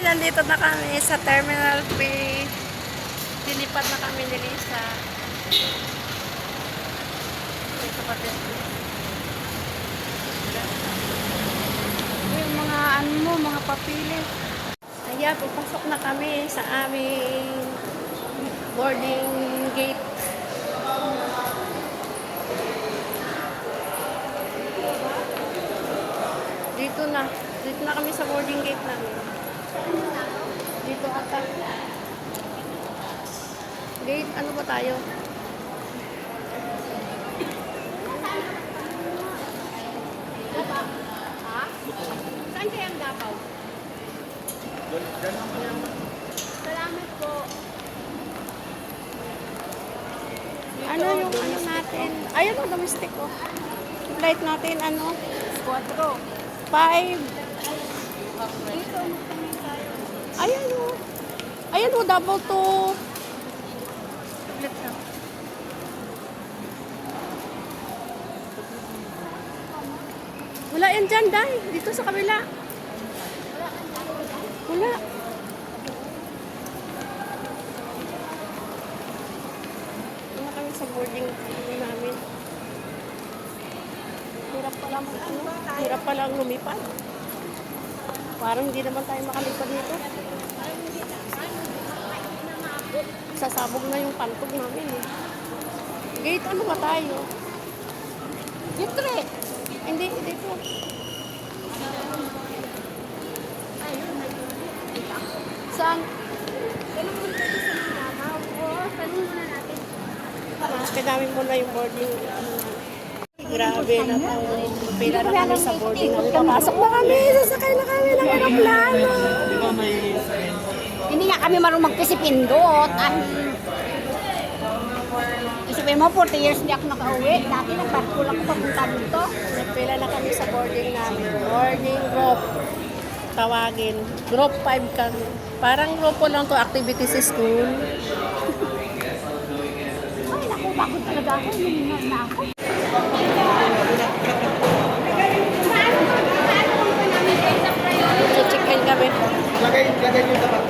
nandito na kami sa Terminal 3. Dilipat na kami ni Lisa. Ito pa din. Yung mga ano mo, mga papili. Ayan, pupasok na kami sa aming boarding gate. Dito na kami sa boarding gate namin. Dito ata. Gate, ano ba tayo? Ha? Saan kaya ang Davao? Salamat po. Ano yung ano natin? Ayun ang domestic ko. Flight natin ano? 4. 5. Ayan o. Ayan o, double to. Wala yan dyan, Day. Dito sa kabila. Wala. Wala kami sa boarding namin. Hirap pa lang lumipad. Parang hindi naman tayo makalipad nito. Sasabog na yung pantog namin eh. Gate, ano ba tayo? Gate 3. Hindi, dito. Saan? Tanong muna dito sa mga Davao. Oo, tanong muna natin. Kailangan muna yung boarding. Grabe na po. Pila na kami sa boarding. Papasok na kami. Sasakay na kami ng aeroplano. Hindi nga kami marunong magpisipindot. Isipin mo, 40 years hindi ako nakauwi. Dati nagbarko lang ako papunta dito. Pila na kami sa boarding namin. Boarding group. Tawagin. Group 5 kami. Parang grupo lang to, activity sa school. Ay, naku, bakit talaga ako? Hiningal na ako. Check-in kami. Lagay nyo dapat.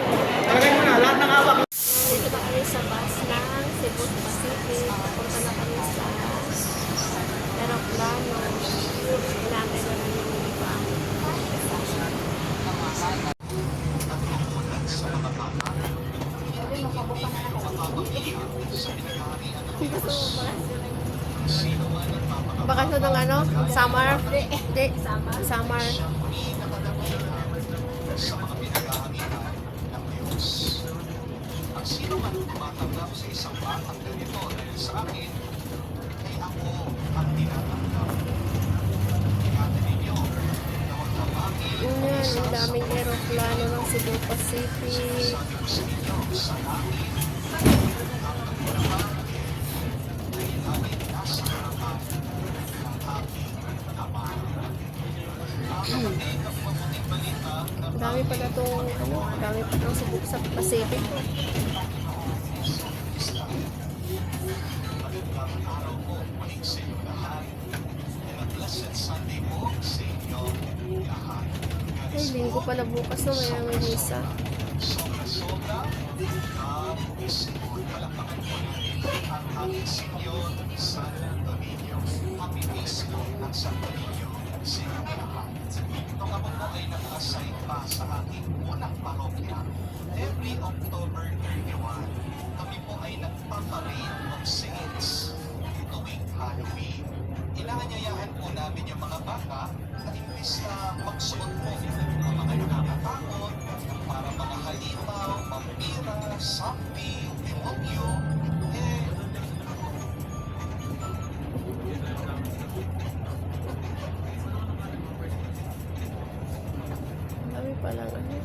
Lagay mo na, lahat ng hawak. Dito na kami sa bus ng Cebu Pacific. Papunta na kami sa aeroplano. Hinantay na namin yung iba. Bakasyon ng ano? Summer? Hindi. Summer. Sino man tumatanggap sa isang batang ganito dahil sa akin, ay ako ang tinatanggap. Ingatan ninyo na huwag tabangin Yan, ang daming aeroplano ng Cebu Pacific. sa inyo sa langit. Nasa harapan ng aking ama. Ang dami pala itong, ano, ang dami pa itong Cebu sa Pacific. Ay, linggo pala bukas no, may misa. Ang Senyor San Antonio, ang Pinisco ng San Antonio sa inyong lahat. Itong ako po ay naka-assign pa sa aking unang parokya. Every October 31, kami po ay nagpaparade of saints tuwing Halloween. Inaanyayahan po namin yung mga bata na imbis na magsuot po ng mga nakakatakot para mga halimaw, vampira, zombie, demonyo, Ang dami pala ano.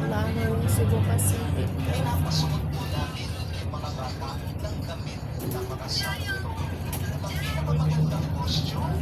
Plano ng Cebu Pacific. pinapasuot po namin yung mga bata ng damit ng mga santo. Ang pinakamagandang costume,